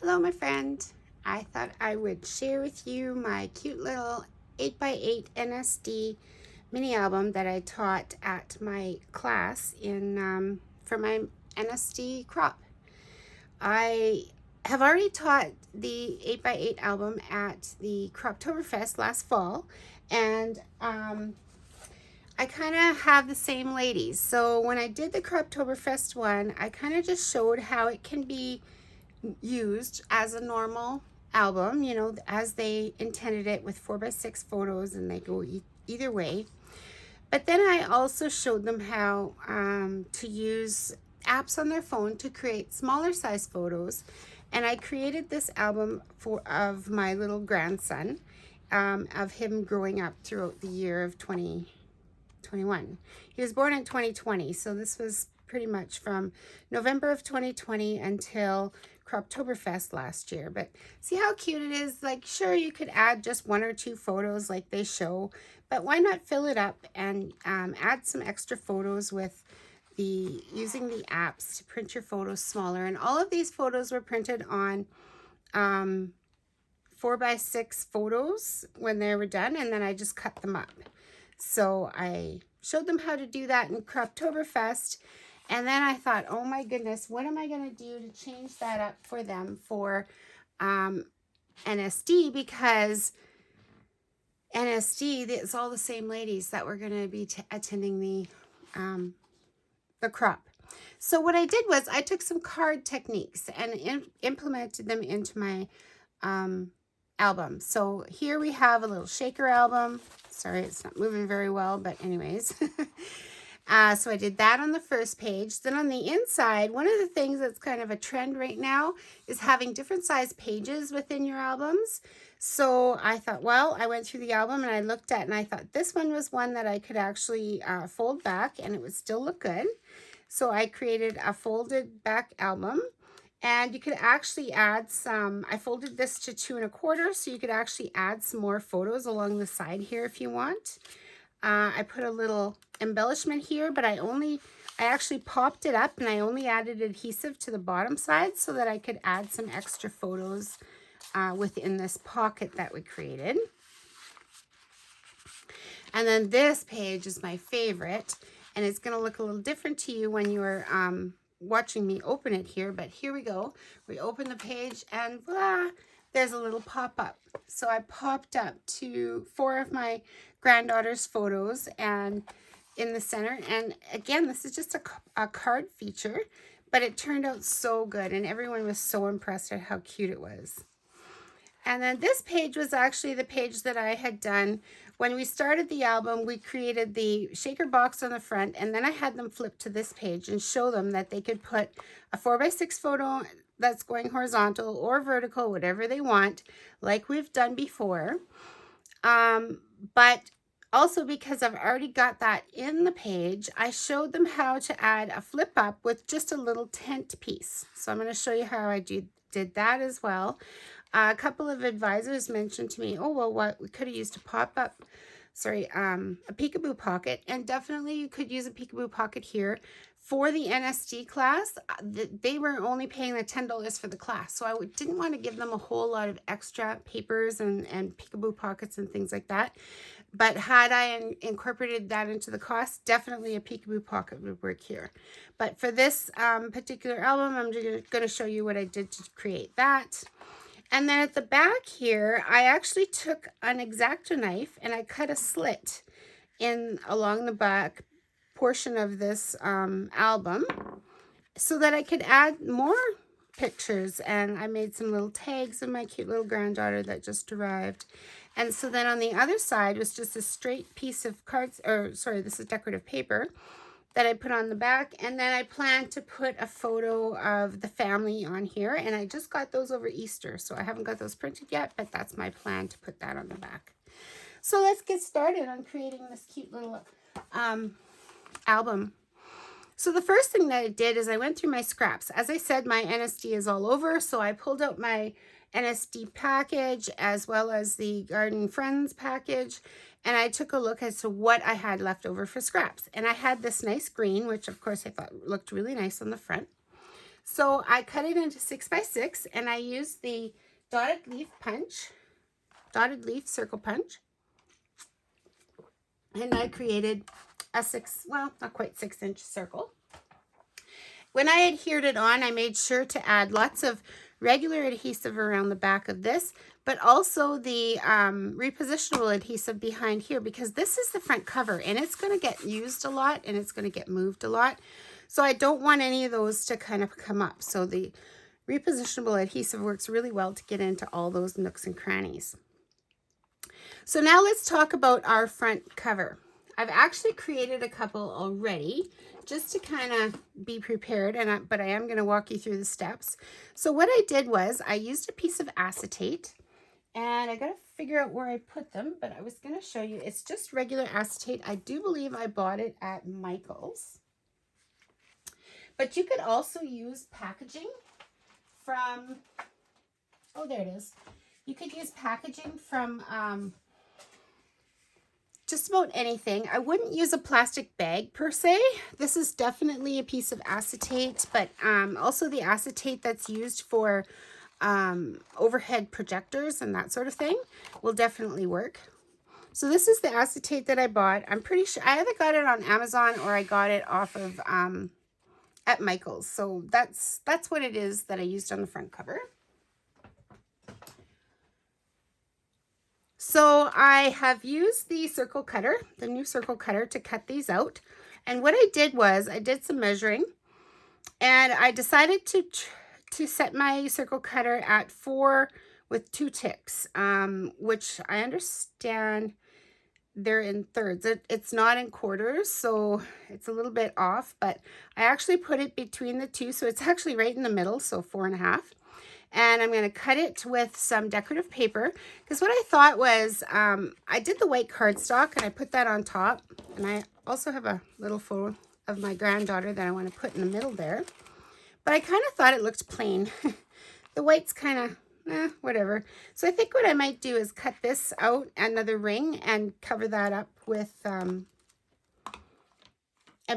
Hello, my friend. I thought I would share with you my cute little 8x8 NSD mini album that I taught at my class for my NSD crop. I have already taught the 8x8 album at the Croptoberfest last fall, and I kind of have the same ladies. So when I did the Croptoberfest one, I kind of just showed how it can be used as a normal album, you know, as they intended it, with 4x6 photos, and they go either way. But then I also showed them how to use apps on their phone to create smaller size photos. And I created this album of my little grandson, of him growing up throughout the year of 2021. He was born in 2020, so this was pretty much from November of 2020 until Croptoberfest last year. But see how cute it is? Like, sure, you could add just 1 or 2 photos like they show, but why not fill it up and add some extra photos with using the apps to print your photos smaller. And all of these photos were printed on 4x6 photos when they were done, and then I just cut them up. So I showed them how to do that in Croptoberfest. And then I thought, oh my goodness, what am I going to do to change that up for them for NSD? Because NSD, it's all the same ladies that were going to be attending the crop. So what I did was I took some card techniques and implemented them into my album. So here we have a little shaker album. Sorry, it's not moving very well, but anyways. So I did that on the first page. Then on the inside, one of the things that's kind of a trend right now is having different size pages within your albums. So I thought, well, I went through the album and I looked at, and I thought this one was one that I could actually fold back and it would still look good. So I created a folded back album. And you could actually add some, I folded this to 2 1/4, so you could actually add some more photos along the side here if you want. I put a little embellishment here, but I actually popped it up and I only added adhesive to the bottom side so that I could add some extra photos within this pocket that we created. And then this page is my favorite, and it's going to look a little different to you when you're watching me open it here, but here we go. We open the page and voila, there's a little pop-up. So I popped up to 4 of my granddaughter's photos and in the center. And again, this is just a card feature, but it turned out so good and everyone was so impressed at how cute it was. And then this page was actually the page that I had done when we started the album. We created the shaker box on the front, and then I had them flip to this page and show them that they could put a 4x6 photo that's going horizontal or vertical, whatever they want, like we've done before. But also, because I've already got that in the page, I showed them how to add a flip up with just a little tent piece. So I'm going to show you how I did that as well. A couple of advisors mentioned to me, oh, well, what we could have used a pop-up, a peekaboo pocket, and definitely you could use a peekaboo pocket here. For the NSD class, they were only paying the $10 for the class, so I didn't want to give them a whole lot of extra papers and peekaboo pockets and things like that. But had I incorporated that into the cost, definitely a peekaboo pocket would work here. But for this particular album, I'm going to show you what I did to create that. And then at the back here, I actually took an X-Acto knife and I cut a slit in along the back portion of this album so that I could add more pictures. And I made some little tags of my cute little granddaughter that just arrived. And so then on the other side was just a straight piece of cards, this is decorative paper that I put on the back. And then I plan to put a photo of the family on here. And I just got those over Easter, so I haven't got those printed yet, but that's my plan, to put that on the back. So let's get started on creating this cute little album. So the first thing that I did is I went through my scraps. As I said, my NSD is all over, so I pulled out my NSD package as well as the Garden Friends package, and I took a look as to what I had left over for scraps. And I had this nice green, which of course I thought looked really nice on the front. So I cut it into 6 by 6 and I used the dotted leaf circle punch. And I created a not quite 6-inch circle. When I adhered it on, I made sure to add lots of regular adhesive around the back of this, but also the repositionable adhesive behind here, because this is the front cover and it's going to get used a lot and it's going to get moved a lot. So I don't want any of those to kind of come up. So the repositionable adhesive works really well to get into all those nooks and crannies. So now let's talk about our front cover. I've actually created a couple already just to kind of be prepared, but I am going to walk you through the steps. So what I did was I used a piece of acetate, and I got to figure out where I put them, but I was going to show you. It's just regular acetate. I do believe I bought it at Michael's. But you could also use packaging from, oh, there it is. You could use packaging from just about anything. I wouldn't use a plastic bag per se. This is definitely a piece of acetate, but also the acetate that's used for overhead projectors and that sort of thing will definitely work. So this is the acetate that I bought. I'm pretty sure I either got it on Amazon or I got it off of at Michael's. So that's what it is that I used on the front cover. So I have used the circle cutter, the new circle cutter, to cut these out. And what I did was I did some measuring, and I decided to set my circle cutter at 4 with 2 ticks, which I understand they're in thirds. It's not in quarters, so it's a little bit off, but I actually put it between the two, so it's actually right in the middle, so 4.5. And I'm going to cut it with some decorative paper, because what I thought was I did the white cardstock and I put that on top, and I also have a little photo of my granddaughter that I want to put in the middle there, but I kind of thought it looked plain. The white's kind of whatever. So I think what I might do is cut this out, another ring, and cover that up with and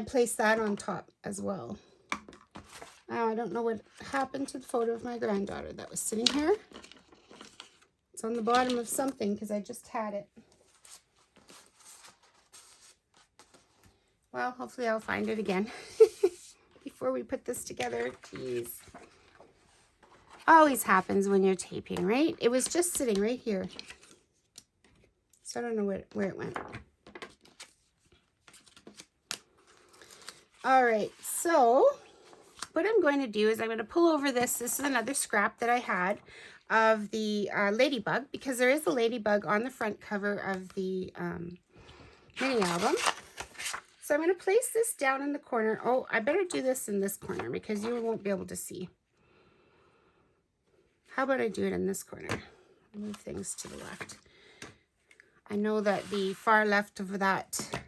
place that on top as well. Now, I don't know what happened to the photo of my granddaughter that was sitting here. It's on the bottom of something because I just had it. Well, hopefully I'll find it again before we put this together. Jeez. Always happens when you're taping, right? It was just sitting right here. So I don't know where it went. All right, so what I'm going to do is I'm going to pull over this. This is another scrap that I had of the ladybug, because there is a ladybug on the front cover of the mini album. So I'm going to place this down in the corner. Oh, I better do this in this corner because you won't be able to see. How about I do it in this corner? Move things to the left. I know that the far left of that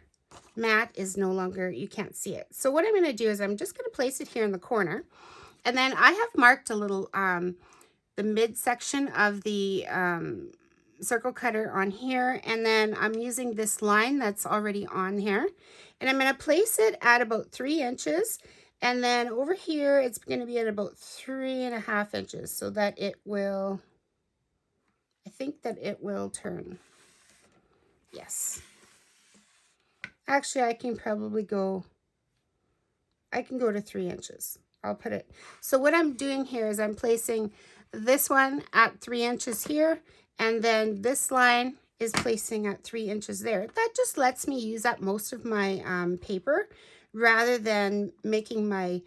mat is no longer, you can't see it. So what I'm going to do is I'm just going to place it here in the corner. And then I have marked a little, the midsection of the circle cutter on here. And then I'm using this line that's already on here. And I'm going to place it at about 3 inches. And then over here, it's going to be at about 3.5 inches so that it will, I think that it will turn. Yes. Actually, I can probably go, I can go to 3 inches. I'll put it. So what I'm doing here is I'm placing this one at 3 inches here, and then this line is placing at 3 inches there. That just lets me use up most of my paper rather than making my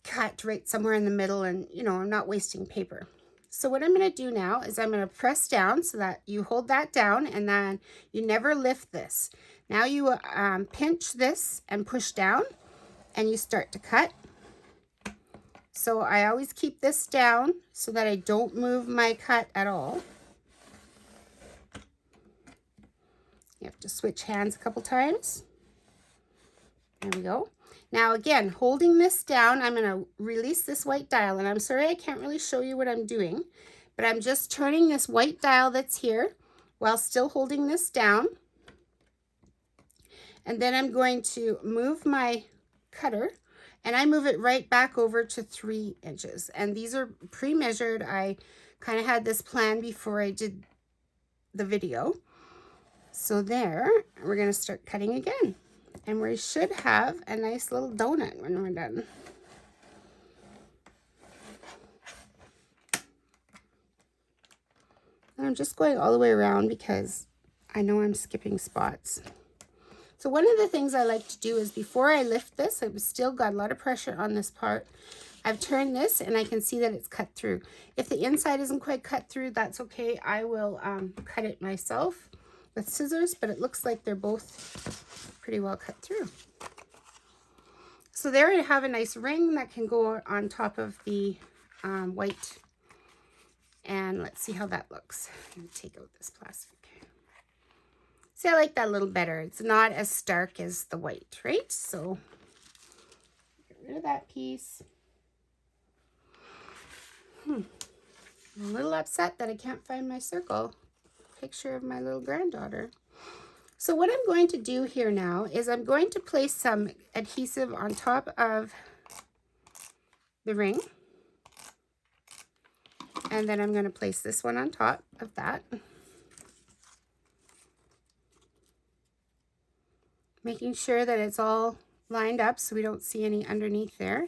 cut right somewhere in the middle and, you know, I'm not wasting paper. So what I'm going to do now is I'm going to press down so that you hold that down and then you never lift this. Now you pinch this and push down and you start to cut. So I always keep this down so that I don't move my cut at all. You have to switch hands a couple times. There we go. Now again, holding this down, I'm going to release this white dial, and I'm sorry I can't really show you what I'm doing, but I'm just turning this white dial that's here while still holding this down. And then I'm going to move my cutter and I move it right back over to 3 inches. And these are pre-measured. I kind of had this plan before I did the video. So there, we're going to start cutting again. And we should have a nice little donut when we're done. And I'm just going all the way around because I know I'm skipping spots. So one of the things I like to do is before I lift this, I've still got a lot of pressure on this part. I've turned this and I can see that it's cut through. If the inside isn't quite cut through, that's okay. I will cut it myself with scissors, but it looks like they're both pretty well cut through. So there I have a nice ring that can go on top of the white. And let's see how that looks. I'm going to take out this plastic. See, I like that a little better. It's not as stark as the white, right? So get rid of that piece. I'm a little upset that I can't find my circle. Picture of my little granddaughter. So what I'm going to do here now is I'm going to place some adhesive on top of the ring. And then I'm going to place this one on top of that. Making sure that it's all lined up so we don't see any underneath there,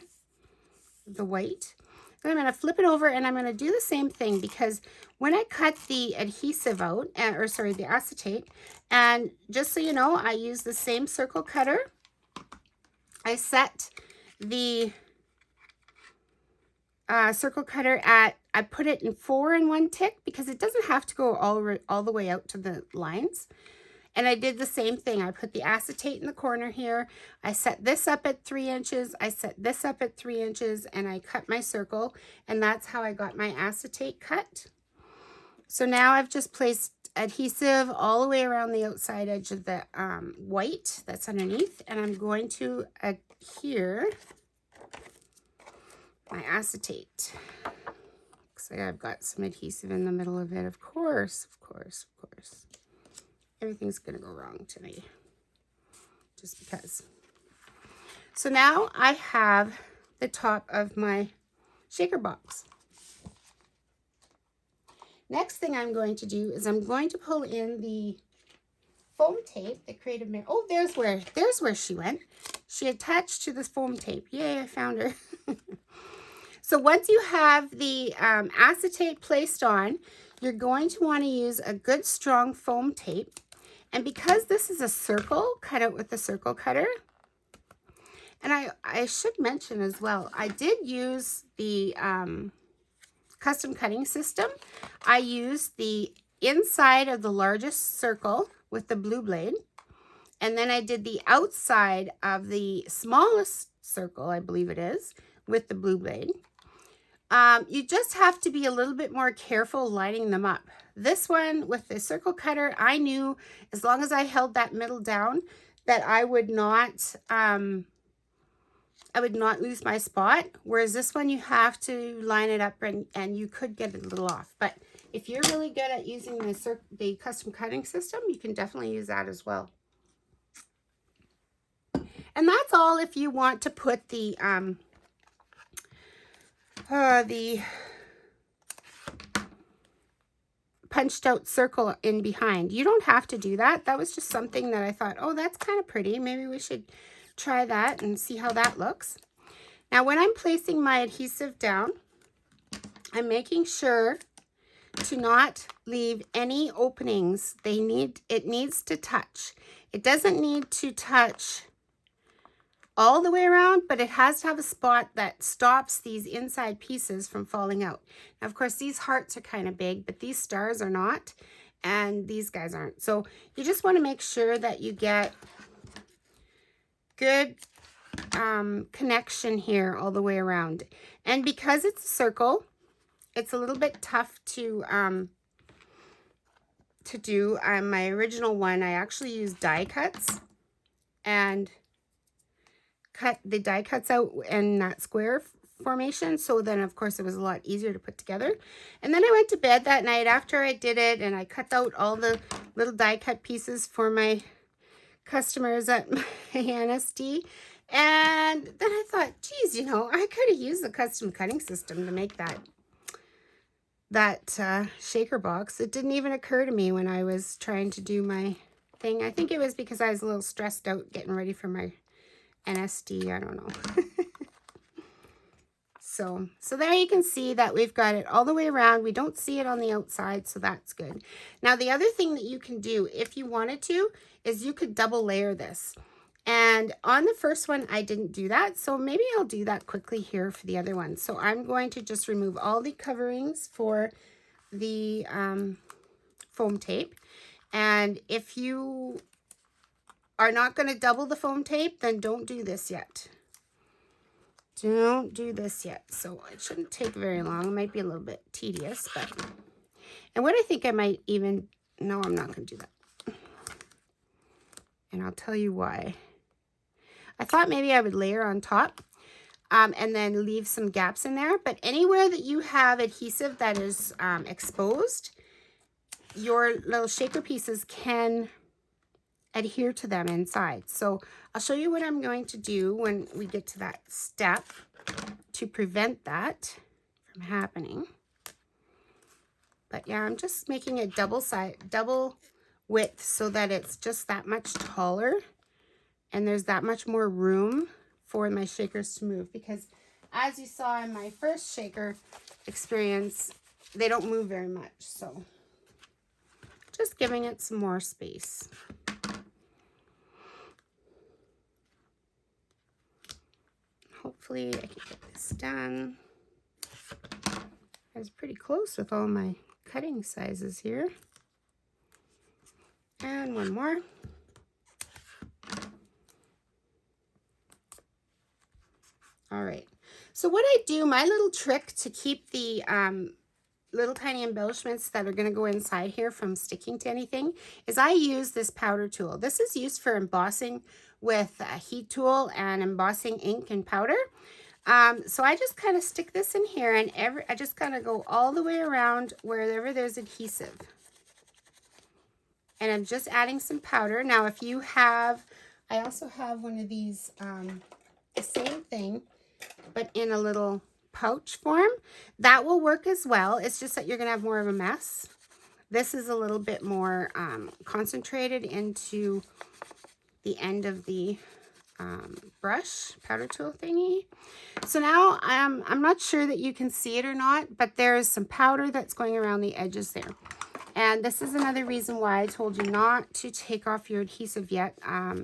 the white. Then I'm going to flip it over and I'm going to do the same thing because when I cut the adhesive out, the acetate, and just so you know, I use the same circle cutter. I set the circle cutter at, I put it in 4 in 1 tick because it doesn't have to go all the way out to the lines. And I did the same thing. I put the acetate in the corner here. I set this up at 3 inches. I set this up at 3 inches and I cut my circle. And that's how I got my acetate cut. So now I've just placed adhesive all the way around the outside edge of the white that's underneath. And I'm going to adhere my acetate. Looks like I've got some adhesive in the middle of it. Of course. Everything's going to go wrong today, just because. So now I have the top of my shaker box. Next thing I'm going to do is I'm going to pull in the foam tape, the Creative Mirror. Oh, there's where she went. She attached to this foam tape. Yay, I found her. So once you have the acetate placed on, you're going to want to use a good strong foam tape. And because this is a circle, cut out with the circle cutter. And I should mention as well, I did use the custom cutting system. I used the inside of the largest circle with the blue blade. And then I did the outside of the smallest circle, I believe it is, with the blue blade. You just have to be a little bit more careful lining them up. This one with the circle cutter, I knew as long as I held that middle down that I would not lose my spot. Whereas this one, you have to line it up and you could get it a little off. But if you're really good at using the custom cutting system, you can definitely use that as well. And that's all if you want to put the punched out circle in behind. You don't have to do that. That was just something that I thought, oh, that's kind of pretty. Maybe we should try that and see how that looks. Now, when I'm placing my adhesive down, I'm making sure to not leave any openings. It needs to touch. It doesn't need to touch all the way around, but it has to have a spot that stops these inside pieces from falling out. Now, of course, these hearts are kind of big, but these stars are not, and these guys aren't. So you just want to make sure that you get good connection here all the way around. And because it's a circle, it's a little bit tough to do. My original one, I actually used die cuts and cut the die cuts out in that square formation. So then, of course, it was a lot easier to put together. And then I went to bed that night after I did it, and I cut out all the little die cut pieces for my customers at my NSD. And then I thought, geez, you know, I could have used the custom cutting system to make that shaker box. It didn't even occur to me when I was trying to do my thing. I think it was because I was a little stressed out getting ready for my NSD. I don't know. So there you can see that we've got it all the way around. We don't see it on the outside, so that's good. Now, the other thing that you can do if you wanted to is you could double layer this. And on the first one, I didn't do that, so maybe I'll do that quickly here for the other one. So I'm going to just remove all the coverings for the foam tape. And if you are not going to double the foam tape, then don't do this yet. Don't do this yet. So it shouldn't take very long. It might be a little bit tedious, but... And what I think I might even... No, I'm not going to do that. And I'll tell you why. I thought maybe I would layer on top and then leave some gaps in there. But anywhere that you have adhesive that is exposed, your little shaker pieces can adhere to them inside. So I'll show you what I'm going to do when we get to that step to prevent that from happening. But yeah, I'm just making it double width so that it's just that much taller and there's that much more room for my shakers to move, because as you saw in my first shaker experience, they don't move very much. So just giving it some more space. Hopefully I can get this done. I was pretty close with all my cutting sizes here. And one more. All right. So what I do, my little trick to keep the little tiny embellishments that are going to go inside here from sticking to anything is I use this powder tool. This is used for embossing with a heat tool and embossing ink and powder. So I just kind of stick this in here, and I just kind of go all the way around wherever there's adhesive. And I'm just adding some powder. Now, if you have, I also have one of these, the same thing, but in a little pouch form. That will work as well. It's just that you're going to have more of a mess. This is a little bit more concentrated into the end of the brush powder tool thingy. So now I'm not sure that you can see it or not, but there is some powder that's going around the edges there. And this is another reason why I told you not to take off your adhesive yet,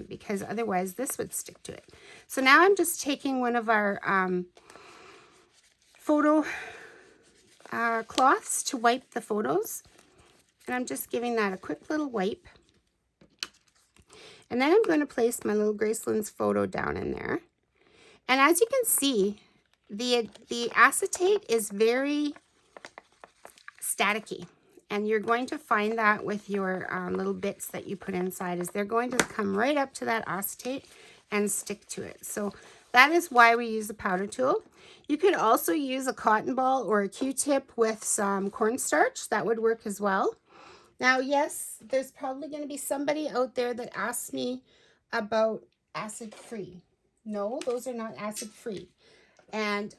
because otherwise this would stick to it. So now I'm just taking one of our photo cloths to wipe the photos, and I'm just giving that a quick little wipe. And then I'm going to place my little Graceland's photo down in there. And as you can see, the acetate is very staticky. And you're going to find that with your little bits that you put inside, is they're going to come right up to that acetate and stick to it. So that is why we use the powder tool. You could also use a cotton ball or a Q-tip with some cornstarch. That would work as well. Now, yes, there's probably going to be somebody out there that asks me about acid-free. No, those are not acid-free. And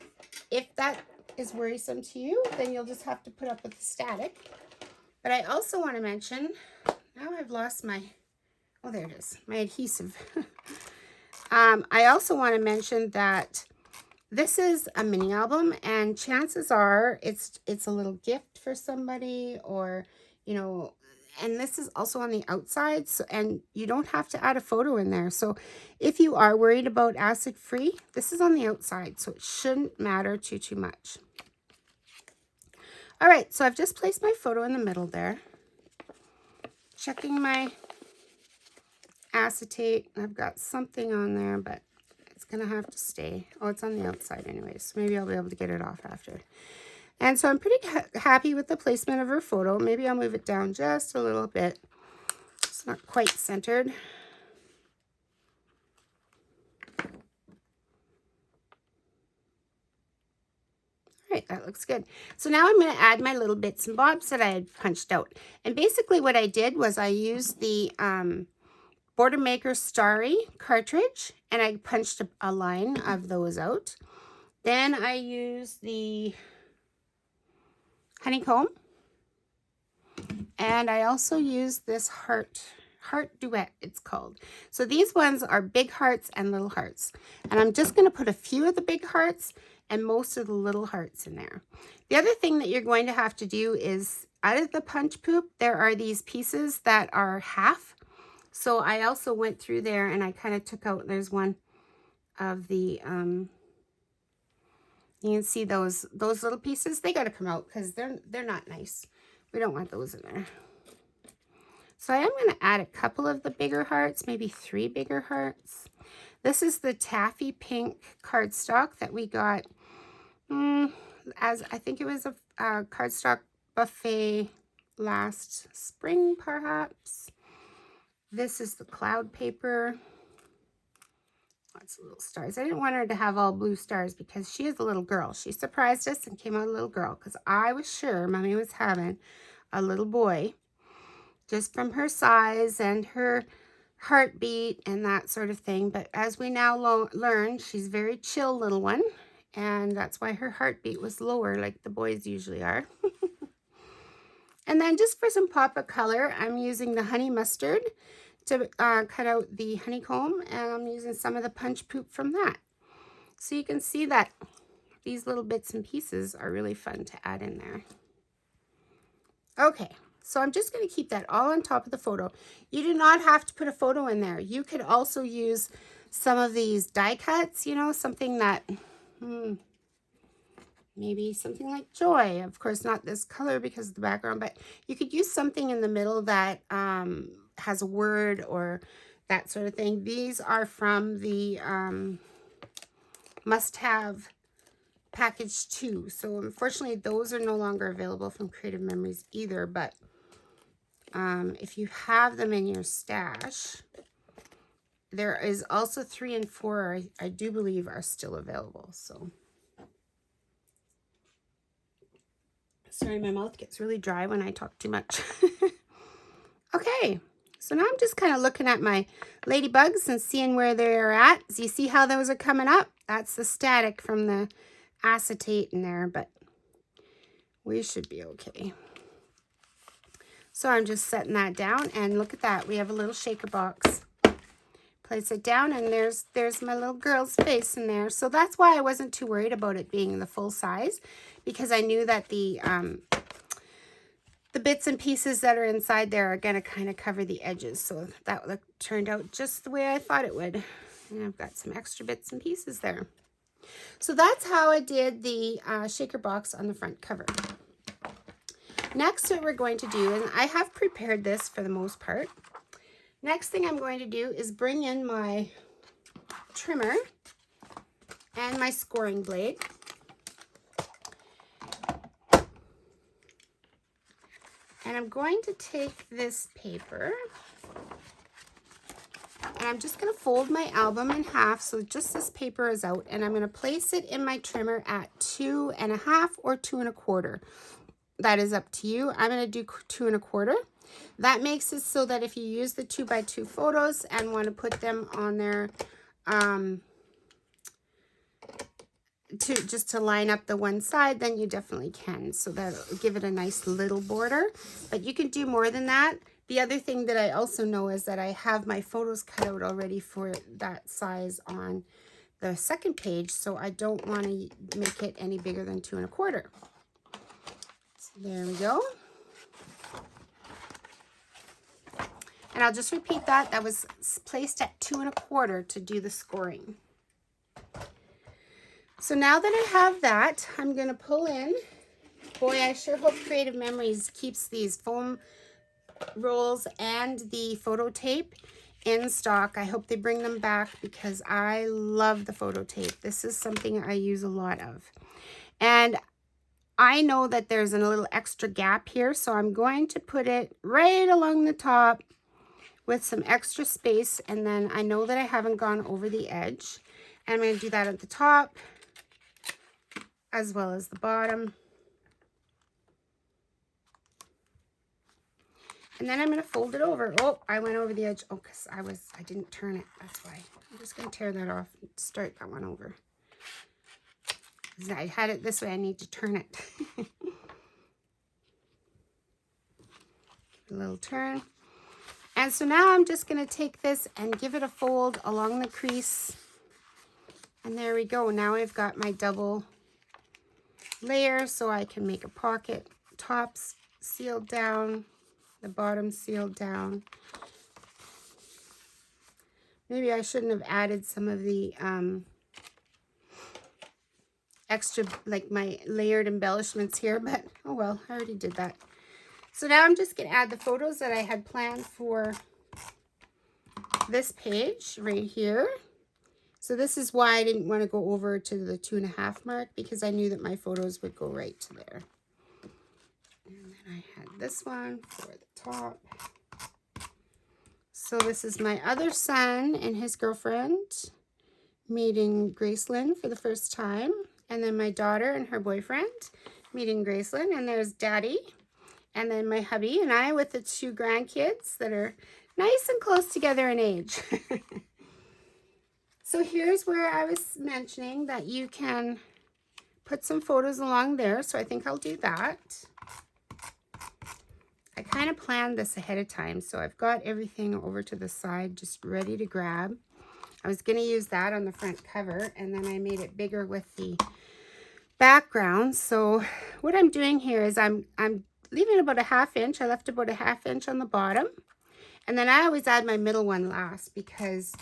if that is worrisome to you, then you'll just have to put up with the static. But I also want to mention, now I've lost my, oh, there it is, my adhesive. I also want to mention that this is a mini album, and chances are it's a little gift for somebody, or, you know, and this is also on the outside, so, and you don't have to add a photo in there. So if you are worried about acid-free, this is on the outside, so it shouldn't matter too much. All right, so I've just placed my photo in the middle there. Checking my acetate. I've got something on there, but it's going to have to stay. Oh, it's on the outside anyways, so maybe I'll be able to get it off after. And so I'm pretty happy with the placement of her photo. Maybe I'll move it down just a little bit. It's not quite centered. Right, that looks good. So now I'm going to add my little bits and bobs that I had punched out. And basically what I did was I used the Border Maker Starry cartridge, and I punched a line of those out. Then I used the honeycomb, and I also used this heart duet, it's called. So these ones are big hearts and little hearts, and I'm just going to put a few of the big hearts and most of the little hearts in there. The other thing that you're going to have to do is, out of the punch poop, there are these pieces that are half. So I also went through there and I kind of took out, there's one of the, you can see those little pieces, they got to come out because they're not nice. We don't want those in there. So I am going to add a couple of the bigger hearts, maybe 3 bigger hearts. This is the taffy pink cardstock that we got as, I think it was a cardstock buffet last spring, perhaps. This is the cloud paper. Lots of little stars. I didn't want her to have all blue stars because she is a little girl. She surprised us and came out a little girl because I was sure Mommy was having a little boy just from her size and her heartbeat and that sort of thing. But as we now learn, she's a very chill little one, and that's why her heartbeat was lower like the boys usually are. And then just for some pop of color, I'm using the honey mustard to cut out the honeycomb, and I'm using some of the punch poop from that. So you can see that these little bits and pieces are really fun to add in there. Okay, so I'm just going to keep that all on top of the photo. You do not have to put a photo in there. You could also use some of these die cuts, you know, something that, maybe something like Joy. Of course, not this color because of the background, but you could use something in the middle that has a word or that sort of thing. These are from the must-have package 2. So unfortunately, those are no longer available from Creative Memories either, but if you have them in your stash, there is also 3 and 4, I do believe, are still available. So sorry, my mouth gets really dry when I talk too much. Okay, so now I'm just kind of looking at my ladybugs and seeing where they're at. So you see how those are coming up? That's the static from the acetate in there, but we should be okay. So I'm just setting that down, and look at that. We have a little shaker box. Place it down, and there's my little girl's face in there. So that's why I wasn't too worried about it being the full size, because I knew that the bits and pieces that are inside there are going to kind of cover the edges. So that turned out just the way I thought it would. And I've got some extra bits and pieces there. So that's how I did the shaker box on the front cover. Next, what we're going to do, and I have prepared this for the most part. Next thing I'm going to do is bring in my trimmer and my scoring blade. And I'm going to take this paper, and I'm just going to fold my album in half so just this paper is out, and I'm going to place it in my trimmer at 2.5 or 2 1/4. That is up to you. I'm going to do 2 1/4. That makes it so that if you use the 2x2 photos and want to put them on there to line up the one side, then you definitely can. So that'll give it a nice little border, but you can do more than that. The other thing that I also know is that I have my photos cut out already for that size on the second page, so I don't want to make it any bigger than 2 1/4. So there we go. And I'll just repeat that. That was placed at 2 1/4 to do the scoring. So now that I have that, I'm going to pull in. Boy, I sure hope Creative Memories keeps these foam rolls and the photo tape in stock. I hope they bring them back because I love the photo tape. This is something I use a lot of. And I know that there's a little extra gap here, so I'm going to put it right along the top with some extra space, and then I know that I haven't gone over the edge. And I'm going to do that at the top as well as the bottom. And then I'm going to fold it over. Oh, I went over the edge. Oh, because I didn't turn it. That's why. I'm just going to tear that off and start that one over. I had it this way. I need to turn it. A little turn. And so now I'm just going to take this and give it a fold along the crease. And there we go. Now I've got my double layer so I can make a pocket. Tops sealed down, the bottom sealed down. Maybe I shouldn't have added some of the extra, like my layered embellishments here, but oh well, I already did that. So now I'm just going to add the photos that I had planned for this page right here. So this is why I didn't want to go over to the 2.5 mark, because I knew that my photos would go right to there. And then I had this one for the top. So this is my other son and his girlfriend meeting Graceland for the first time. And then my daughter and her boyfriend meeting Graceland. And there's Daddy. And then my hubby and I with the 2 grandkids that are nice and close together in age. So here's where I was mentioning that you can put some photos along there. So I think I'll do that. I kind of planned this ahead of time. So I've got everything over to the side just ready to grab. I was going to use that on the front cover, and then I made it bigger with the background. So what I'm doing here is I'm leaving about a 1/2 inch. I left about a 1/2 inch on the bottom. And then I always add my middle one last, because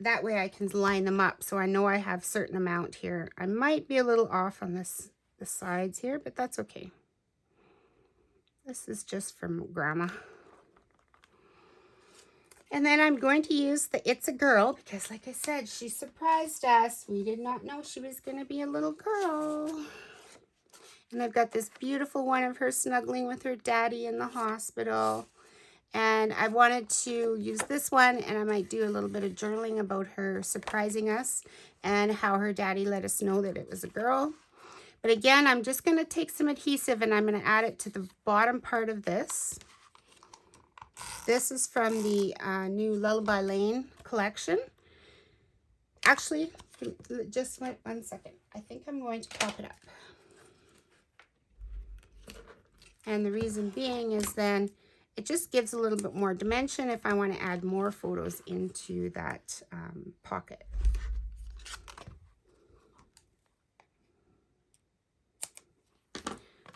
that way I can line them up. So I know I have a certain amount here. I might be a little off on the sides here, but that's okay. This is just from Grandma. And then I'm going to use the It's a Girl, because like I said, she surprised us. We did not know she was going to be a little girl. And I've got this beautiful one of her snuggling with her daddy in the hospital. And I wanted to use this one, and I might do a little bit of journaling about her surprising us and how her daddy let us know that it was a girl. But again, I'm just going to take some adhesive and I'm going to add it to the bottom part of this. This is from the new Lullaby Lane collection. Actually, just wait 1 second. I think I'm going to pop it up. And the reason being is then it just gives a little bit more dimension if I want to add more photos into that pocket.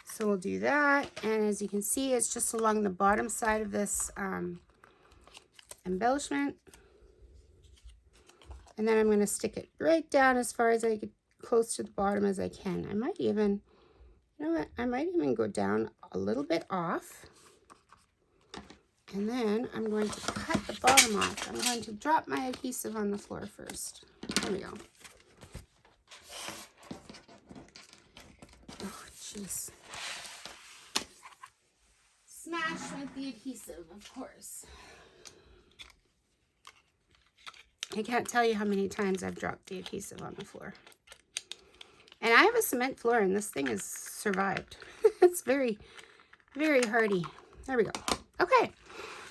So we'll do that. And as you can see, it's just along the bottom side of this embellishment. And then I'm going to stick it right down as far as I get close to the bottom as I can. I might even, you know what, I might even go down a little bit off. And then I'm going to cut the bottom off. I'm going to drop my adhesive on the floor first. There we go. Oh, jeez. Smash with the adhesive, of course. I can't tell you how many times I've dropped the adhesive on the floor. And I have a cement floor, and this thing has survived. It's very, very hardy. There we go. Okay.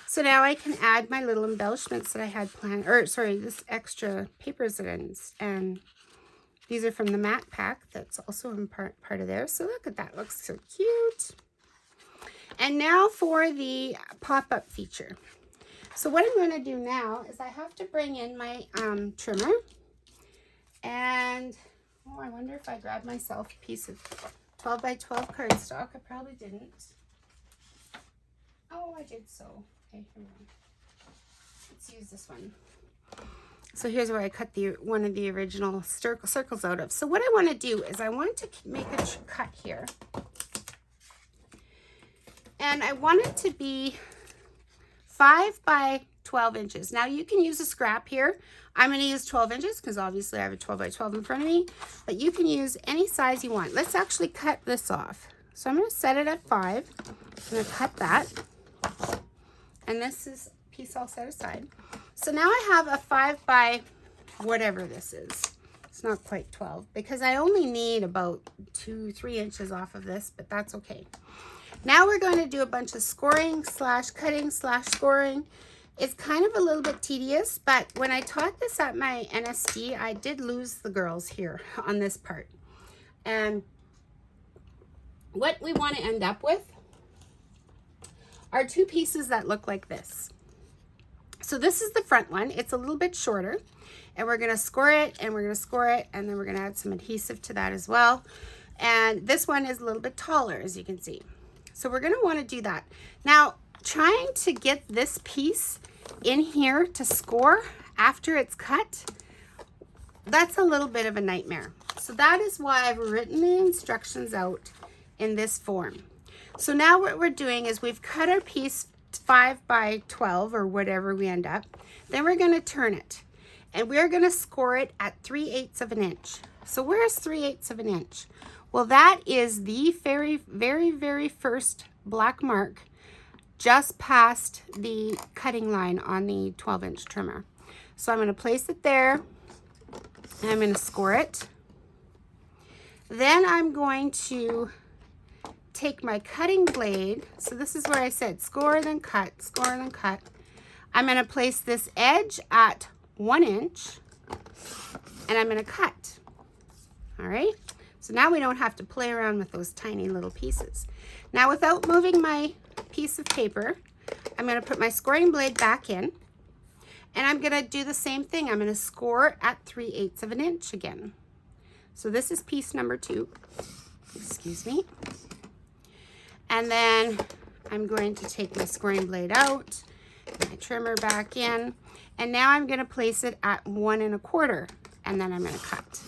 So now I can add my little embellishments that I had planned, or sorry, this extra papers and these are from the matte pack that's also in part of there. So look at that, looks so cute. And now for the pop-up feature. So what I'm going to do now is I have to bring in my trimmer, and oh, I wonder if I grabbed myself a piece of 12 by 12 cardstock. I probably didn't. Oh, I did so. Okay, here we go. Let's use this one. So here's where I cut one of the original circles out of. So what I want to do is I want to make a cut here. And I want it to be 5 by 12 inches. Now you can use a scrap here. I'm going to use 12 inches because obviously I have a 12 by 12 in front of me. But you can use any size you want. Let's actually cut this off. So I'm going to set it at 5. I'm going to cut that. And this is a piece I'll set aside. So now I have a 5 by whatever this is. It's not quite 12 because I only need about 2-3 inches off of this, but that's okay. Now we're going to do a bunch of scoring slash cutting slash scoring. It's kind of a little bit tedious, but when I taught this at my NSD, I did lose the girls here on this part. And what we want to end up with are two pieces that look like this. So this is the front one. It's a little bit shorter, and we're going to score it, and we're going to score it, and then we're going to add some adhesive to that as well. And this one is a little bit taller, as you can see. So we're going to want to do that. Now, trying to get this piece in here to score after it's cut, that's a little bit of a nightmare. So that is why I've written the instructions out in this form. So now what we're doing is we've cut our piece 5 by 12 or whatever we end up. Then we're going to turn it, and we're going to score it at 3/8 of an inch. So where's 3/8 of an inch? Well, that is the very first black mark just past the cutting line on the 12-inch trimmer. So I'm going to place it there, and I'm going to score it. Then I'm going to take my cutting blade. So this is where I said score, then cut, score, then cut. I'm going to place this edge at 1 inch, and I'm going to cut. All right. So now we don't have to play around with those tiny little pieces. Now, without moving my piece of paper, I'm going to put my scoring blade back in, and I'm going to do the same thing. I'm going to score at 3/8 of an inch again. So this is piece number 2. Excuse me. And then I'm going to take my scoring blade out, my trimmer back in, and now I'm going to place it at 1 1/4, and then I'm going to cut.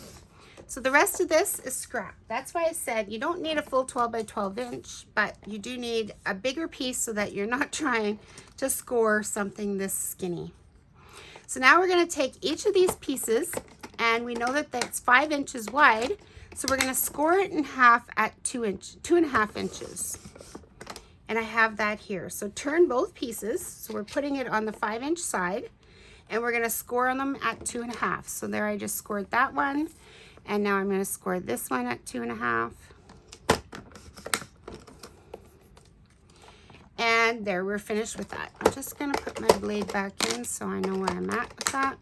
So the rest of this is scrap. That's why I said you don't need a full 12 by 12 inch, but you do need a bigger piece so that you're not trying to score something this skinny. So now we're going to take each of these pieces, and we know that that's 5 inches wide. So we're going to score it in half at 2.5 inches. And I have that here. So turn both pieces. So we're putting it on the 5-inch side, and we're going to score on them at 2.5. So there I just scored that one. And now I'm going to score this one at 2.5. And there, we're finished with that. I'm just going to put my blade back in so I know where I'm at with that.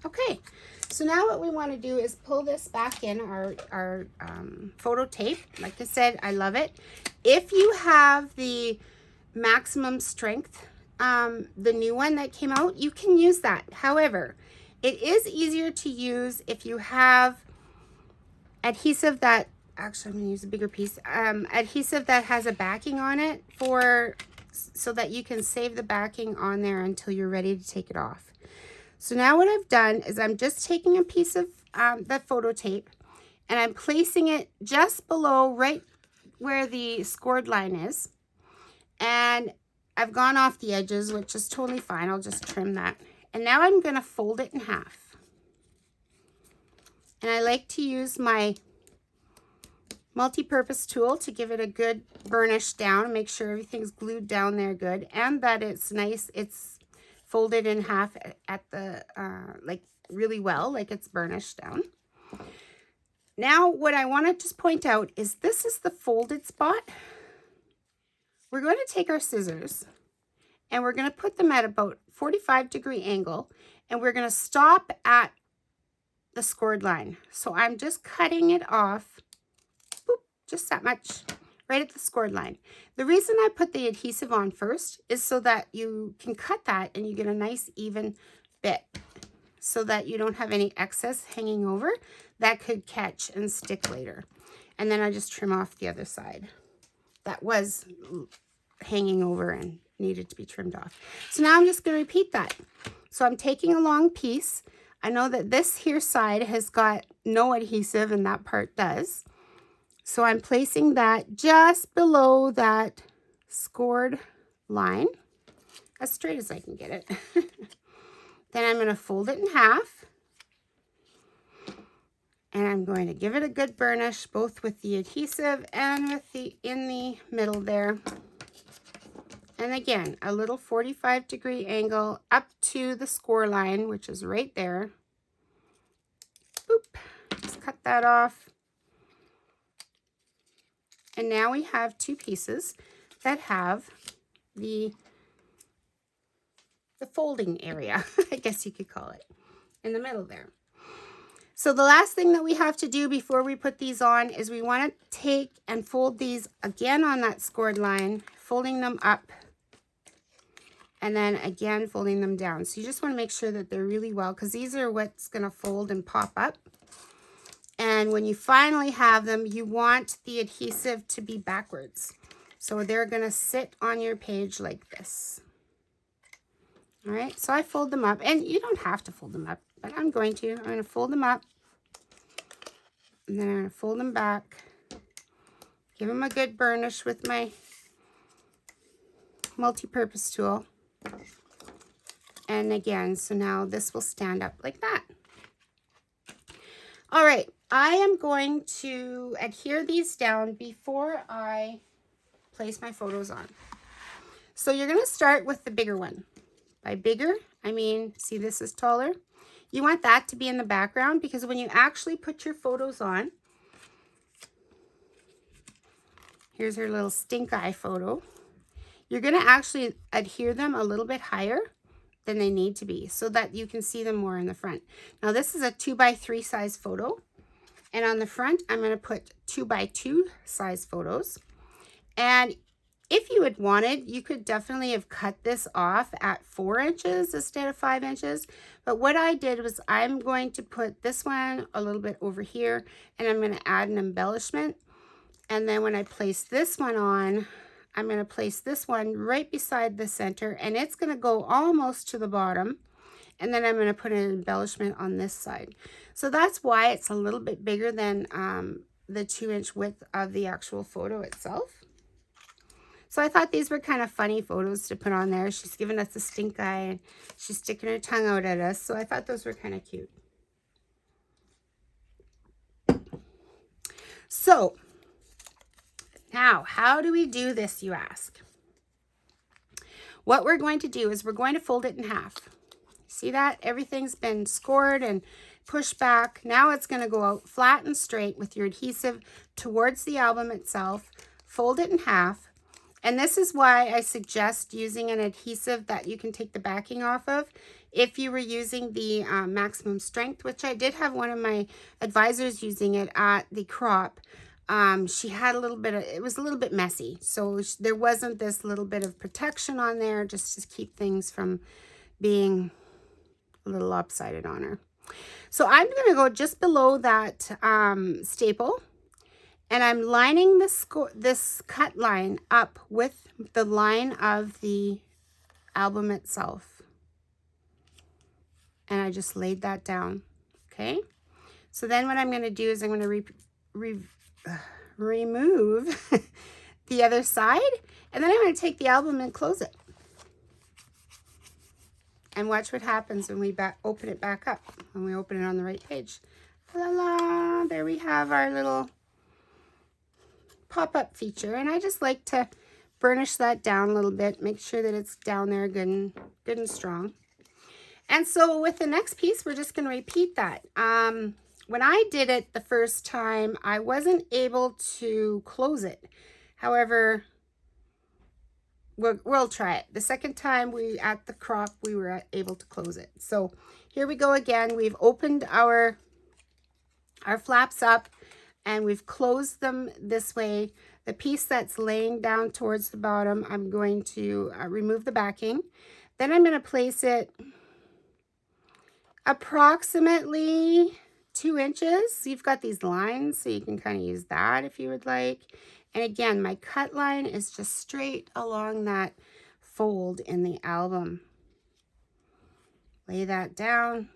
Okay, so now what we want to do is pull this back in our photo tape. Like I said, I love it. If you have the maximum strength, the new one that came out, you can use that. However, it is easier to use if you have adhesive that, actually I'm going to use a bigger piece, adhesive that has a backing on it so that you can save the backing on there until you're ready to take it off. So now what I've done is I'm just taking a piece of that photo tape, and I'm placing it just below right where the scored line is. And I've gone off the edges, which is totally fine. I'll just trim that. And now I'm going to fold it in half. And I like to use my multi-purpose tool to give it a good burnish down, make sure everything's glued down there good, and that it's nice. It's folded in half at the, like really well, like it's burnished down. Now, what I want to just point out is this is the folded spot. We're going to take our scissors, and we're going to put them at about 45-degree angle, and we're going to stop at the scored line. So I'm just cutting it off, boop, just that much, right at the scored line. The reason I put the adhesive on first is so that you can cut that and you get a nice even bit, so that you don't have any excess hanging over that could catch and stick later. And then I just trim off the other side that was hanging over and needed to be trimmed off. So now I'm just going to repeat that. So I'm taking a long piece. I know that this here side has got no adhesive and that part does. So I'm placing that just below that scored line, as straight as I can get it. Then I'm going to fold it in half. And I'm going to give it a good burnish, both with the adhesive and with the in the middle there. And again, a little 45-degree angle up to the score line, which is right there. Boop. Just cut that off. And now we have two pieces that have the folding area, I guess you could call it, in the middle there. So the last thing that we have to do before we put these on is we want to take and fold these again on that scored line, folding them up, and then again folding them down. So you just want to make sure that they're really well, because these are what's going to fold and pop up. And when you finally have them, you want the adhesive to be backwards. So they're going to sit on your page like this. All right, so I fold them up, and you don't have to fold them up, but I'm going to. I'm going to fold them up, and then I'm going to fold them back, give them a good burnish with my multi-purpose tool. And again, so now this will stand up like that. All right, I am going to adhere these down before I place my photos on. So you're going to start with the bigger one. By bigger, I mean, see, this is taller. You want that to be in the background, because when you actually put your photos on, here's her little stink eye photo. You're going to actually adhere them a little bit higher than they need to be so that you can see them more in the front. Now, this is a 2x3 size photo. And on the front, I'm going to put 2x2 size photos. And if you had wanted, you could definitely have cut this off at 4 inches instead of 5 inches. But what I did was I'm going to put this one a little bit over here, and I'm going to add an embellishment. And then when I place this one on, I'm going to place this one right beside the center, and it's going to go almost to the bottom. And then I'm going to put an embellishment on this side. So that's why it's a little bit bigger than the 2-inch width of the actual photo itself. So I thought these were kind of funny photos to put on there. She's giving us a stink eye, and she's sticking her tongue out at us. So I thought those were kind of cute. So now, how do we do this, you ask? What we're going to do is we're going to fold it in half. See that? Everything's been scored and pushed back. Now it's going to go out flat and straight with your adhesive towards the album itself. Fold it in half. And this is why I suggest using an adhesive that you can take the backing off of. If you were using the maximum strength, which I did have one of my advisors using it at the crop, she had a little bit of, it was a little bit messy. So there wasn't this little bit of protection on there just to keep things from being a little lopsided on her. So I'm going to go just below that staple. And I'm lining this cut line up with the line of the album itself. And I just laid that down, okay? So then what I'm going to do is I'm going to remove the other side. And then I'm going to take the album and close it. And watch what happens when we open it back up, when we open it on the right page. La la, there we have our little pop-up feature, and I just like to burnish that down a little bit, make sure that it's down there good and strong. And so with the next piece, we're just going to repeat that. When I did it the first time, I wasn't able to close it. However, we'll try it. The second time at the crop, we were able to close it. So here we go again. We've opened our flaps up, and we've closed them this way. The piece that's laying down towards the bottom, I'm going to remove the backing. Then I'm going to place it approximately 2 inches. You've got these lines, so you can kind of use that if you would like. And again, my cut line is just straight along that fold in the album. Lay that down.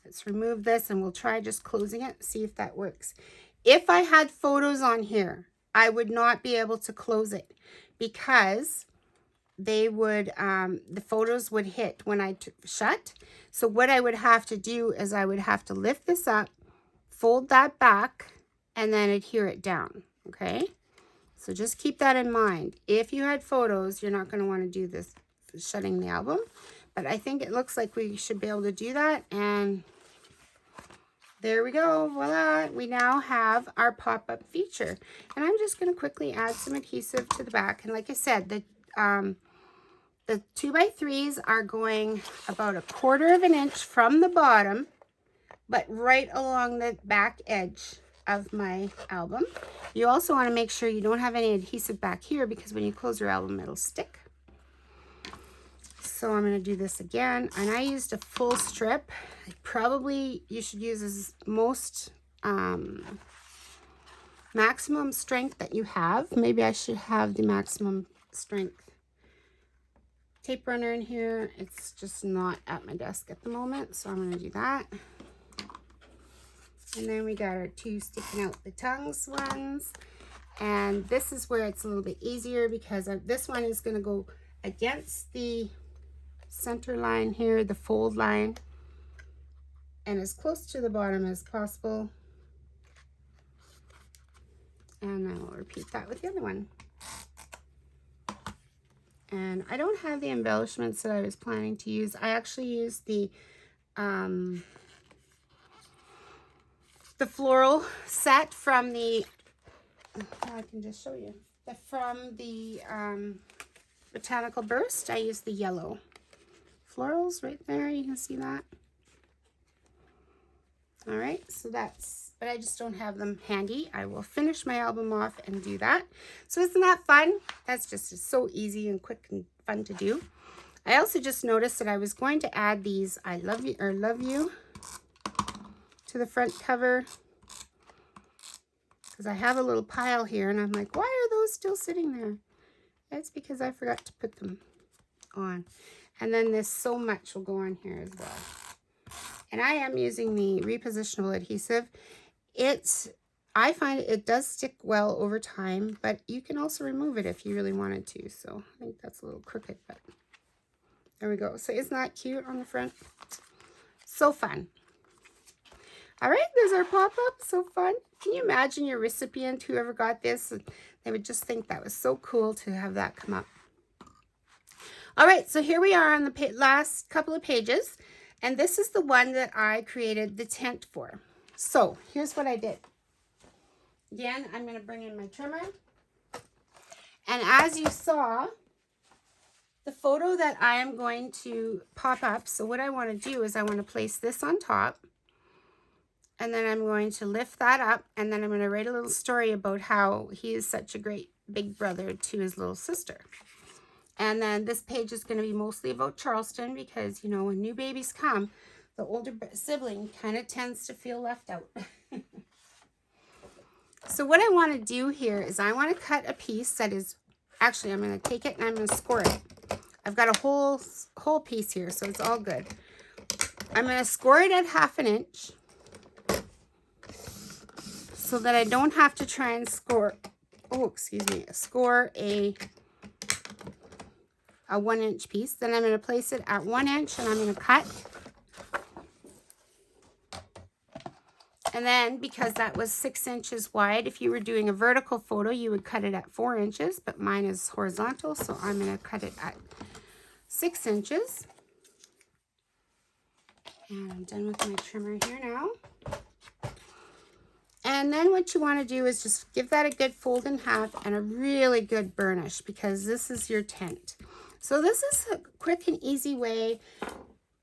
Let's remove this, and we'll try just closing it, see if that works. If I had photos on here, I would not be able to close it because they would, the photos would hit when I shut. So what I would have to do is I would have to lift this up, fold that back, and then adhere it down, okay? So just keep that in mind. If you had photos, you're not going to want to do this shutting the album. But I think it looks like we should be able to do that. And there we go. Voila. We now have our pop-up feature. And I'm just going to quickly add some adhesive to the back. And like I said, the 2x3s are going about 1/4 of an inch from the bottom, but right along the back edge of my album. You also want to make sure you don't have any adhesive back here, because when you close your album, it'll stick. So I'm going to do this again, and I used a full strip. Probably you should use as most maximum strength that you have. Maybe I should have the maximum strength tape runner in here. It's just not at my desk at the moment, so I'm going to do that. And then we got our 2 sticking out the tongues ones. And this is where it's a little bit easier, because this one is going to go against the center line here, the fold line, and as close to the bottom as possible. And I will repeat that with the other one. And I don't have the embellishments that I was planning to use. I actually used the floral set from the, I can just show you, from the Botanical Burst. I used the yellow florals right there. You can see that. All right, so that's, but I just don't have them handy. I will finish my album off and do that. So isn't that fun? That's just so easy and quick and fun to do. I also just noticed that I was going to add these I love you, or love you, to the front cover, because I have a little pile here, and I'm like, why are those still sitting there? It's because I forgot to put them on. And then this so much will go on here as well. And I am using the repositionable adhesive. I find it does stick well over time, but you can also remove it if you really wanted to. So I think that's a little crooked, but there we go. So isn't that cute on the front? So fun. All right, there's our pop-up. So fun. Can you imagine your recipient, whoever got this, they would just think that was so cool to have that come up. All right, so here we are on the last couple of pages, and this is the one that I created the tent for. So here's what I did. Again, I'm going to bring in my trimmer. And as you saw, the photo that I am going to pop up, so what I want to do is I want to place this on top. And then I'm going to lift that up, and then I'm going to write a little story about how he is such a great big brother to his little sister. And then this page is going to be mostly about Charleston, because, you know, when new babies come, the older sibling kind of tends to feel left out. So what I want to do here is I want to cut a piece that is, actually I'm going to take it and I'm going to score it. I've got a whole piece here, so it's all good. I'm going to score it at 1/2 inch. So that I don't have to try and score a 1-inch piece. Then I'm going to place it at 1 inch, and I'm going to cut. And then, because that was 6 inches wide, if you were doing a vertical photo, you would cut it at 4 inches, but mine is horizontal, so I'm going to cut it at 6 inches. And I'm done with my trimmer here now. And then what you want to do is just give that a good fold in half and a really good burnish, because this is your tent. So this is a quick and easy way.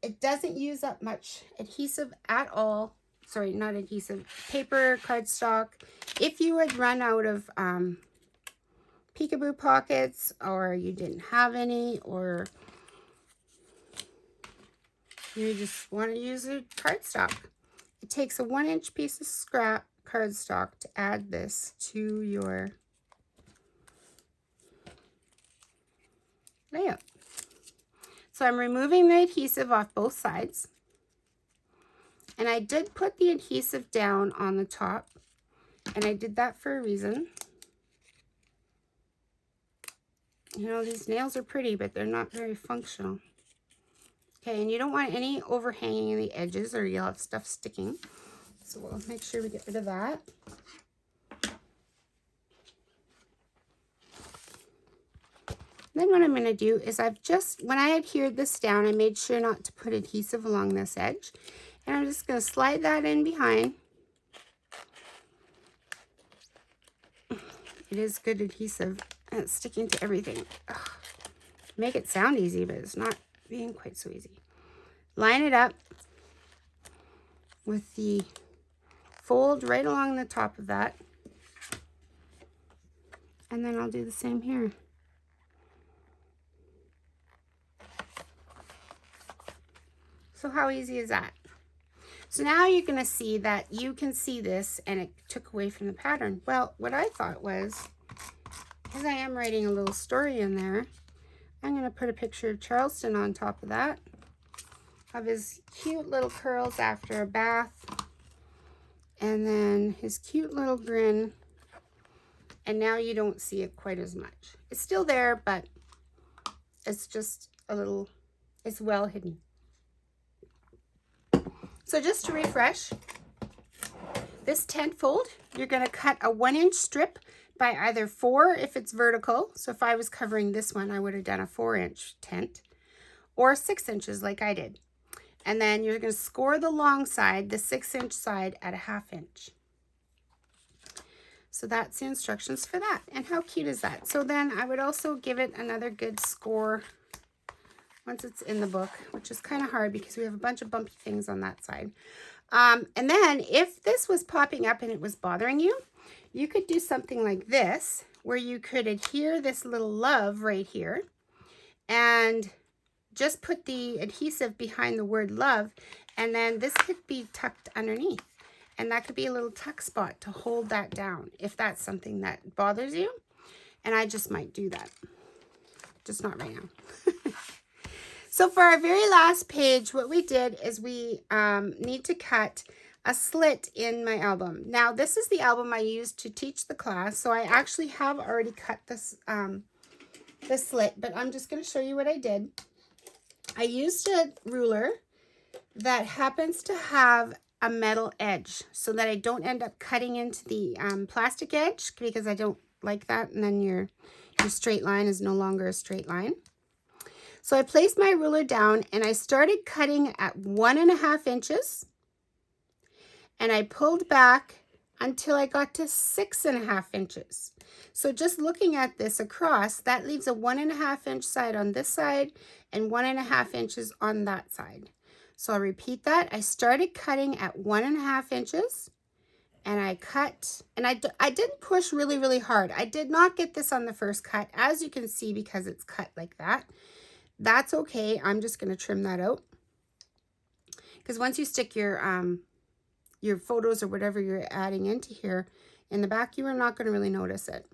It doesn't use up much adhesive at all. Sorry, not adhesive, paper, cardstock. If you would run out of peekaboo pockets, or you didn't have any, or you just want to use a cardstock, it takes a 1-inch piece of scrap cardstock to add this to your layout. So I'm removing the adhesive off both sides, and I did put the adhesive down on the top, and I did that for a reason. You know, these nails are pretty, but they're not very functional. Okay, and you don't want any overhanging in the edges, or you'll have stuff sticking. So we'll make sure we get rid of that. Then what I'm going to do is when I adhered this down, I made sure not to put adhesive along this edge. And I'm just going to slide that in behind. It is good adhesive and it's sticking to everything. Ugh. Make it sound easy, but it's not being quite so easy. Line it up with the fold right along the top of that. And then I'll do the same here. So how easy is that? So now you're going to see that you can see this and it took away from the pattern. Well, what I thought was, because I am writing a little story in there, I'm going to put a picture of Charleston on top of that, of his cute little curls after a bath, and then his cute little grin, and now you don't see it quite as much. It's still there, but it's just a little, it's well hidden. So just to refresh, this tent fold, you're going to cut a 1-inch strip by either 4 if it's vertical. So if I was covering this one, I would have done a 4-inch tent, or 6 inches like I did. And then you're going to score the long side, the 6-inch side, at a 1/2 inch. So that's the instructions for that. And how cute is that? So then I would also give it another good score once it's in the book, which is kind of hard because we have a bunch of bumpy things on that side. And then if this was popping up and it was bothering you, you could do something like this, where you could adhere this little love right here and just put the adhesive behind the word love, and then this could be tucked underneath. And that could be a little tuck spot to hold that down if that's something that bothers you. And I just might do that. Just not right now. So for our very last page, what we did is we need to cut a slit in my album. Now, this is the album I used to teach the class, so I actually have already cut this, this slit, but I'm just going to show you what I did. I used a ruler that happens to have a metal edge so that I don't end up cutting into the plastic edge, because I don't like that, and then your straight line is no longer a straight line. So I placed my ruler down and I started cutting at 1.5 inches, and I pulled back until I got to 6.5 inches. So just looking at this across, that leaves a 1.5 inch side on this side and 1.5 inches on that side. So I'll repeat that. I started cutting at 1.5 inches, and I cut, and I didn't push really, really hard. I did not get this on the first cut, as you can see, because it's cut like that. That's okay. I'm just going to trim that out, because once you stick your photos or whatever you're adding into here in the back, you are not going to really notice it.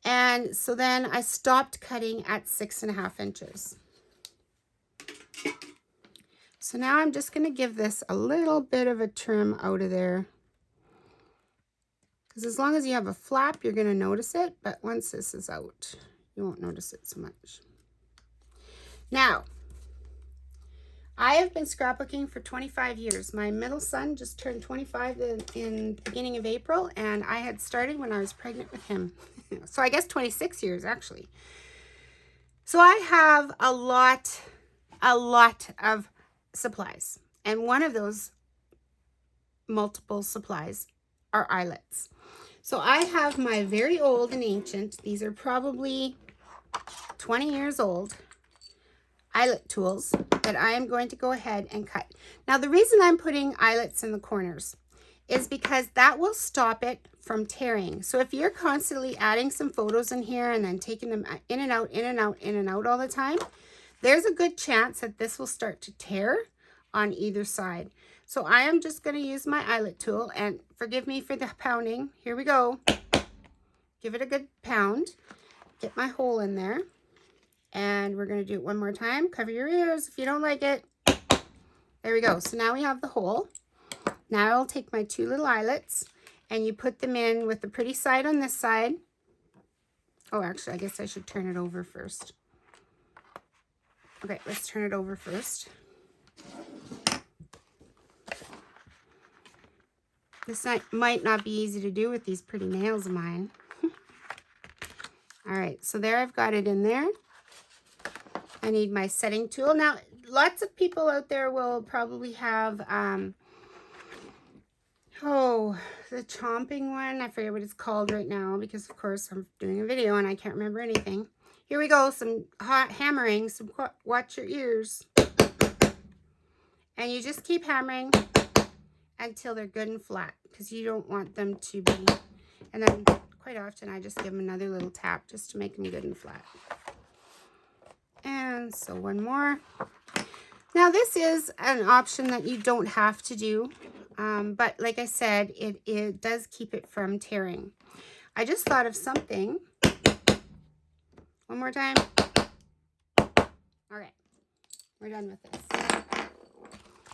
And so then I stopped cutting at 6.5 inches. So now I'm just going to give this a little bit of a trim out of there, because as long as you have a flap, you're going to notice it. But once this is out, you won't notice it so much. Now, I have been scrapbooking for 25 years. My middle son just turned 25 in the beginning of April, and I had started when I was pregnant with him. So I guess 26 years, actually. So I have a lot of supplies, and one of those multiple supplies are eyelets. So I have my very old and ancient, these are probably 20 years old, eyelet tools that I am going to go ahead and cut. Now, the reason I'm putting eyelets in the corners is because that will stop it from tearing. So if you're constantly adding some photos in here and then taking them in and out, in and out, in and out all the time, there's a good chance that this will start to tear on either side. So I am just going to use my eyelet tool, and forgive me for the pounding. Here we go. Give it a good pound. Get my hole in there. And we're going to do it one more time. Cover your ears if you don't like it. There we go. So now we have the hole. Now I'll take my 2 little eyelets, and you put them in with the pretty side on this side. Oh, actually, I guess I should turn it over first. Okay, let's turn it over first. This might not be easy to do with these pretty nails of mine. All right, so there I've got it in there. I need my setting tool. Now, lots of people out there will probably have, the chomping one. I forget what it's called right now because, of course, I'm doing a video and I can't remember anything. Here we go, some hot hammering, some watch your ears. And you just keep hammering until they're good and flat because you don't want them to be, and then quite often I just give them another little tap just to make them good and flat. And so one more. Now this is an option that you don't have to do, but like I said, it does keep it from tearing. I just thought of something. One more time. All right, we're done with this.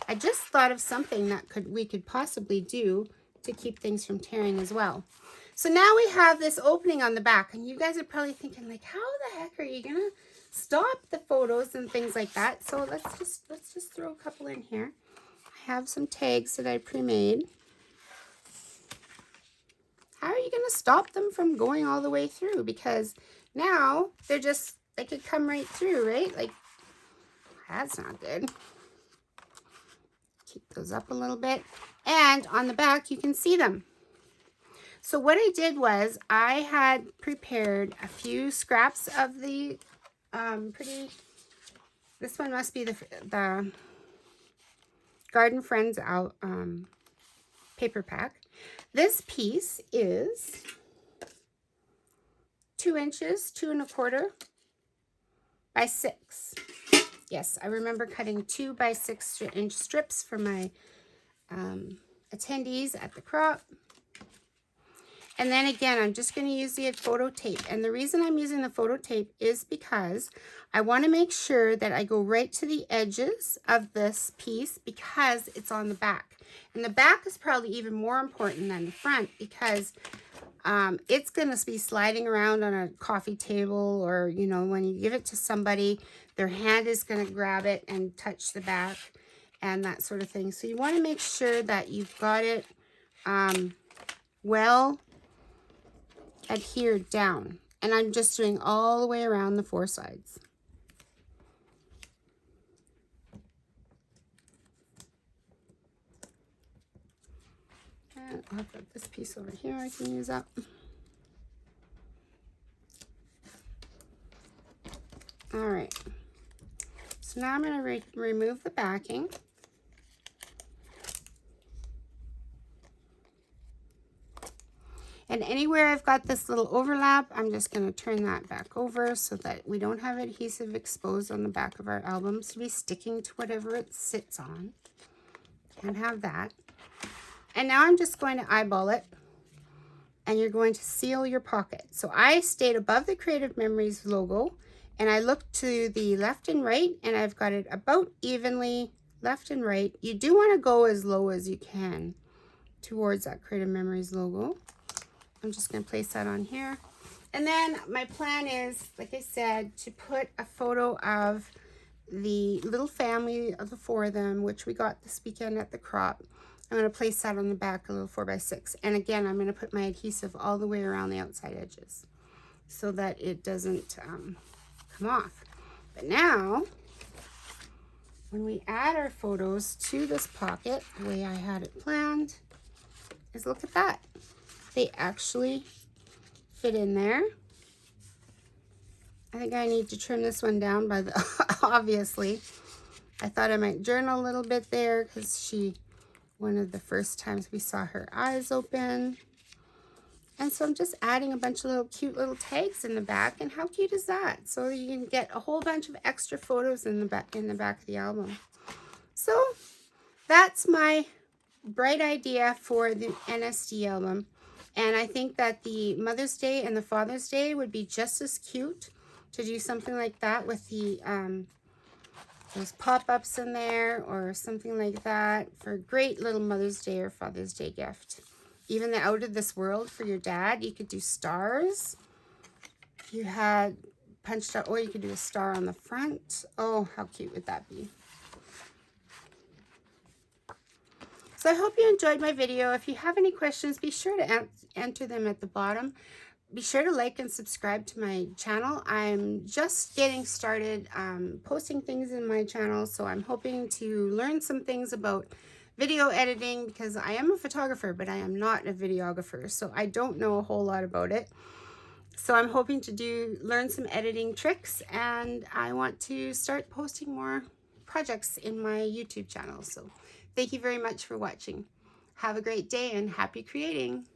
I just thought of something that we could possibly do to keep things from tearing as well. So now we have this opening on the back, and you guys are probably thinking like, how the heck are you gonna stop the photos and things like that? So let's just throw a couple in here. I have some tags that I pre-made. How are you gonna stop them from going all the way through? Because now they could come right through, right? Like, that's not good. Keep those up a little bit. And on the back, you can see them. So what I did was I had prepared a few scraps of the this one must be the Garden Friends out paper pack. This piece is 2 inches, 2 1/4 by 6. Yes, I remember cutting 2 by 6 inch strips for my attendees at the crop. And then again, I'm just going to use the photo tape. And the reason I'm using the photo tape is because I want to make sure that I go right to the edges of this piece because it's on the back. And the back is probably even more important than the front because it's going to be sliding around on a coffee table, or, you know, when you give it to somebody, their hand is going to grab it and touch the back and that sort of thing. So you want to make sure that you've got it well adhered down. And I'm just doing all the way around the 4 sides. And I've got this piece over here I can use up. All right. So now I'm going to remove the backing. And anywhere I've got this little overlap, I'm just going to turn that back over so that we don't have adhesive exposed on the back of our albums to be sticking to whatever it sits on. Can't have that. And now I'm just going to eyeball it, and you're going to seal your pocket. So I stayed above the Creative Memories logo, and I looked to the left and right, and I've got it about evenly left and right. You do want to go as low as you can towards that Creative Memories logo. I'm just going to place that on here. And then my plan is, like I said, to put a photo of the little family of the 4 of them, which we got this weekend at the crop. I'm going to place that on the back, a little 4 by 6. And again, I'm going to put my adhesive all the way around the outside edges so that it doesn't come off. But now, when we add our photos to this pocket, the way I had it planned is, look at that. They actually fit in there. I think I need to trim this one down by the, obviously. I thought I might journal a little bit there because one of the first times we saw her eyes open. And so I'm just adding a bunch of little cute little tags in the back. And how cute is that? So you can get a whole bunch of extra photos in the back of the album. So that's my bright idea for the NSD album. And I think that the Mother's Day and the Father's Day would be just as cute to do something like that with the those pop-ups in there or something like that for a great little Mother's Day or Father's Day gift. Even the Out of This World for your dad, you could do stars. If you had punched out, or you could do a star on the front. Oh, how cute would that be? So I hope you enjoyed my video. If you have any questions, be sure to enter them at the bottom. be sure to like and subscribe to my channel. I'm just getting started posting things in my channel, so I'm hoping to learn some things about video editing, because I am a photographer, but I am not a videographer, so I don't know a whole lot about it. So I'm hoping to learn some editing tricks, and I want to start posting more projects in my YouTube channel. So thank you very much for watching. Have a great day and happy creating.